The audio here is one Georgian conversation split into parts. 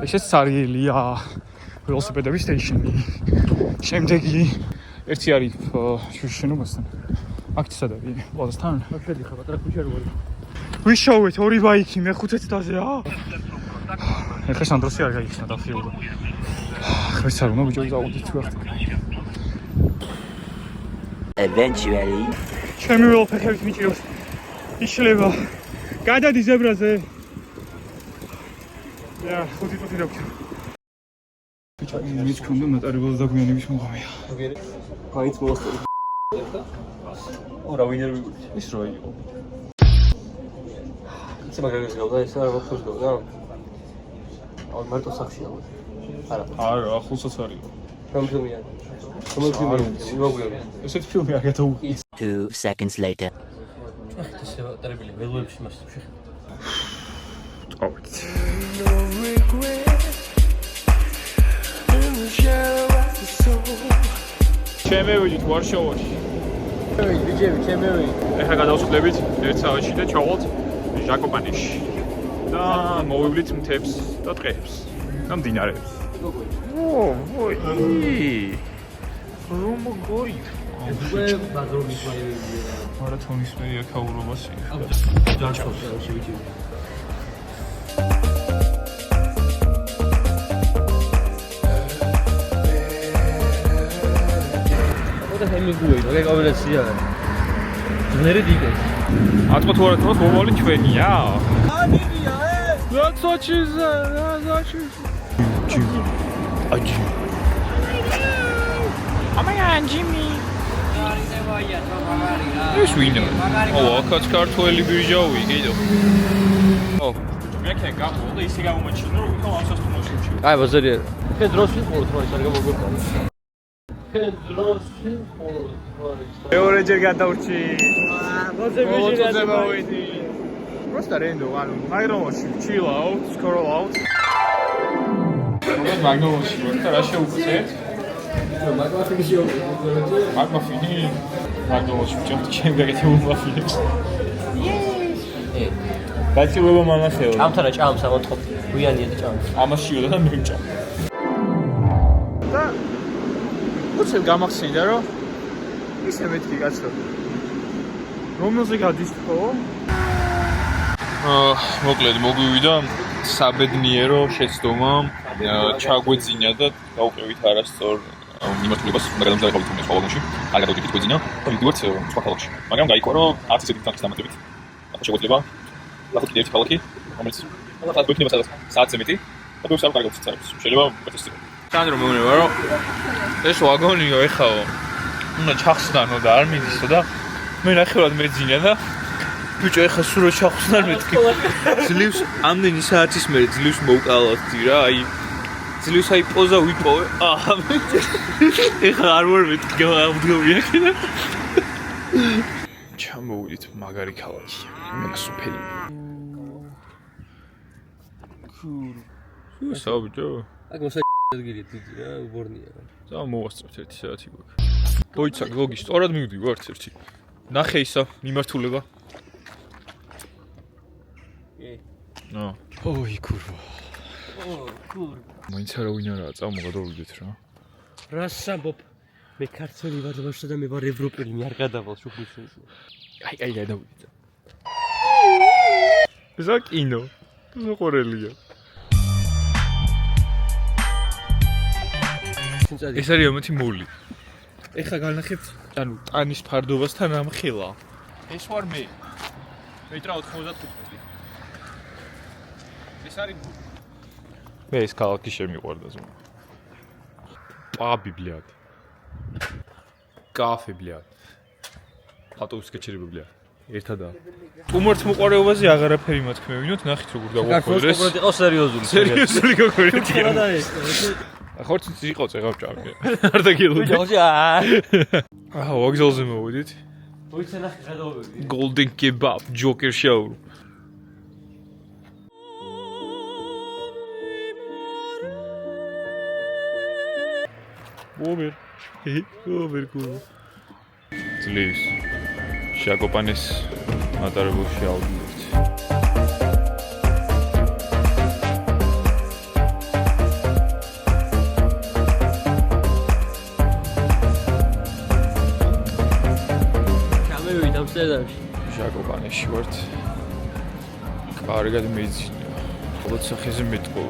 ესეც სარიელია ველოსიპედების სტეიშენი. შემდეგი ერთი არის შუშის შენობასთან. აქ სადარი? ყველასთან? აქ შედიხარ, პატრა ქუჩა რო არის. ვიშოვეთ ორი ბაიკი, მე-5 წუთაზეა. ეხლა სანდროსი არ გაიხსნა დახიულა. ხმის არ უნდა ბიჭო წავიდეთ თუ ახლა. Eventually. ჩემი ველოფეხებით მიჭიროს. იშლება. გადადი ზებრაზე. Ja, 5 წუთი დავქცევ. ბიჭო, მის კონდა ნოტარიულის დაგმიანების მომღავია. მაინც მოსწორი. ორა ვინერ ვიგული. ის რო იყო. იცი მაგას გავდა, ეს არ მოხდეს გავდა. აუ მარტო სახშია. არა, ახლოსაც არის. რომ ფილმია. რომ ფილმია, მოგიყვება. ესეთ ფილმი არ გადაუღი. 2 seconds later. ახლა ეს ტერებელი ველოებში მას შეხედა. წავით. ჩემევიდით ვარშავაში. ბიჭები, ჩემები. ეხლა გადავსხლებით 1 საათში და ჩავალთ ჟაკოპანეში. და მოვივლით მთებს და ტყეებს და მდინარეებს. ვოი. რომ გოი. უკვე ბაზრობის მაიები. მარათონის მერია ქაურობასი. ჯაჭვს შევიჭირე. მიგუი, მაგ კომბინაცია. ძნერი დიდეს. ატყო თუ არა თქოს მომავალი ჩვენია. ამიგია, რაცოჩიზა. აჯი. ამაიან ჯიმი. ეს ვინო? ო, აქაც ქართველი ბირჟავი, კიდო. ო, მე გამოვიდა ისე გამომაჩინო, რომ თო ამ სასტუმროში ვჩი. აი, ბაზარია. ხე დროს ვიყუროთ, რა ის არ გამოგორდა. მეორეჯერ გადავრჩი. მოძებიჟი მოვიდი. Просто рендо, ანუ მაგნომოში chill out, scroll out. მაგნომოში ვარ და რა შეუკვეთ? მაგმაფინი. მაგნომოში ვჭამთ ჩემგაგეთი უმაფინებს. ბაცილობა მანახეო. ჭამთარა ჭამს ამოთხო. გვიანია და ჭამს. ამაშიოდა და მე ვჭამ. და უცებ გამახსენდა რომ ისე მეთქი კაცო. რომელზე გადის ხო? მოკლედ მოგვივიდა საბედნიერო შეცდომა ჩაგვეძინა და გავუყევით არასწორ მიმართულებას უნდა გადამზადებავთ მე სხვა ვაგონში. არ გადავდით გვეძინა და ვიდივართ სხვა ქალაქში. მაგრამ გაიგო რომ არც ისეთი თანხის დამატებით ახლა შეგვეძლება ნახოთ კიდევ ერთი ქალაქი რომელიც ალბათ გვექნება საათზე მეტი და ბევრს არ კარგავს წერებს. შეიძლება პოტესტირო. თან რომ მეუბნება რომ ეს ვაგონიო ეხაო უნდა ჩახსნანო და არ მიდისო და მე ნახევრად მეძინა და ბიჭო ეხა სულ რო ჩახსნარ მეთქი ძლივს ამდენი საათის მერე ძლივს მოვკალავდი რა აი ძლივს აი პოზა ვიპოვე ეხა არ ვარ მეთქი გავამდგომია კიდე ჩამოვიდით მაგარი ქალაქი მენასოფელი კურ საბჭო აქ მოსაძგირი დიდი რა უბორნია და მოვასწრებთ 1 საათი გვაქვს დოიცა გლოგი სწორად მივდივართ ერთი ნახე ისა მიმართულება ნო ოი კურვა კურ მაინც არავინ არაა წავ მოგადოვიდეთ რა რას ამბობ მე ქართველი ვარ ბავშვი და მე ვარ ევროპელი მე არ გადავალ შუქის აი გადავიდეთ ზა კინო ზოყორელია ეს არის ამათი მოლი ეხა განახებთ ანუ ტანის ფარდობასთან ამ ხელა ეს ვარ მე მეტრა 95 ეს არის მე ეს ქალაქი შემიყვარდა ზონა პაბი ბლიად კაფე ბლიად ავტობუსი გაჩერება ბლიად ერთადაა უმართ მოყარეობაზე აღარაფერი მათქმევინოთ ნახით როგორ დაგვახვედრეს გაკეთდა იყო სერიოზული სერიოზული გაკეთდა ხორცი იყო წეგავ ჭამი არ დაგილოდი აჰა ვაგზალზე მოვიდით მოიცა ნახე გადავიდე Golden Kebab Joker Show ოვერ კურვა ძლივს შაკოპანეს მატარებელში ავდივართ ამსტერდამში. ჟაკობანეში ვართ. კარგად მეძინა. ყოველ სახეზე მეტყო.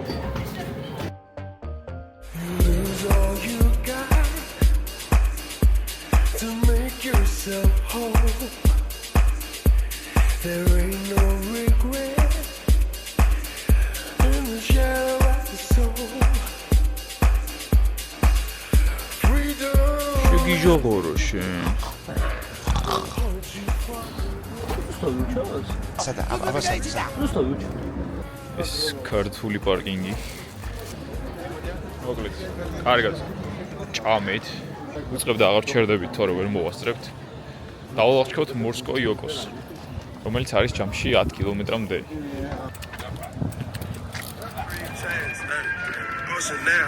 Lose all you got to make yourself whole. There ain't no regret in the shadow of the soul. Freedom. შეგიჟღორო შენ. ეს ქართული პარკინგი. მოკლედ, კარგად. ჭამეთ. უწყებ და აღარ ჩერდებით, თორე ვერ მოვასწრებთ. დავალახჩქოთ მორსკო-იოკოს, რომელიც არის ჯამში 10 კილომეტრამდე. Now,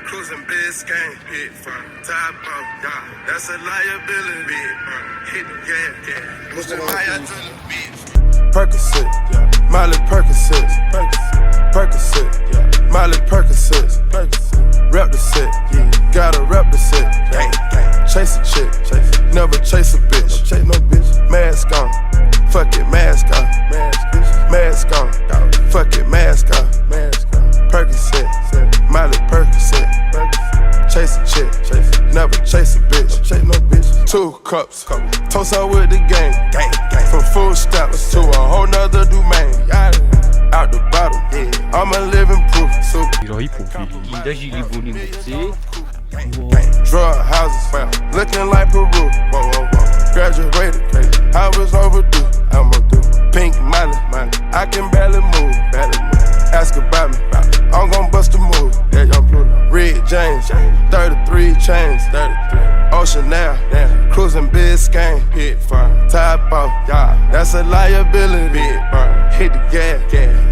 cruising Biscayne, hit from top off, yeah, that's a liability. Hit the gas, boosting my adrenaline. Percocet, Miley Percocet, Percocet, Miley Percocet, rep the set, gotta rep the set. Chase a chick, never chase a bitch. Chase no bitch. Mask on, fuck it, mask on, mask on, fuck it, mask on. Percocet, Miley Percocet, chase a chick, never chase a bitch. Chase no bitch. 2 cups, toast her with the game. From food stamps to a whole nother domain. Out the bottom, I'm a living proof. როი პუფი. კიდე ჟილიბუნი მიწი. Drug houses, looking like Peru. Graduated, I was overdue. I'm overdue. Pink money, I can barely move. Ask about me, I'm gon' bust a move. Yeah, young Pluto. Red James, 33 chains, 33. Ocean now, cruising Biscayne, hit fire. Top off, yeah, that's a liability. Big fire. Hit the gas,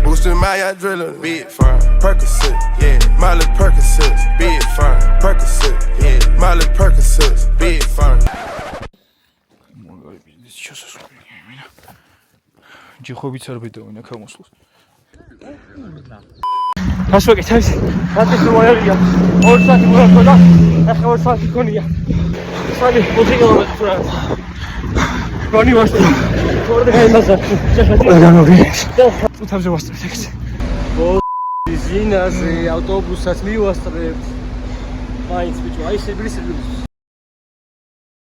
boosting my adrenaline. Big fire. Percocet, yeah, Miley Percocet, big fire. Percocet, yeah, Miley Percocet, big fire. ჯიხობიც არ ბედავენ აქ ამოსულს. გასვეგეთ არის. რატის მოერია. 2 საათი მოერქვა და ახლა 2 საათი ქონია. სამი 5 კილომეტრი თუ რა. რონი ვარ. თორე გაიმაზა. უთავზე ვასწრებ ეგს. ზინაზე ავტობუსაც მივასწრებთ. მაინც ბიჭო, აი სიბრის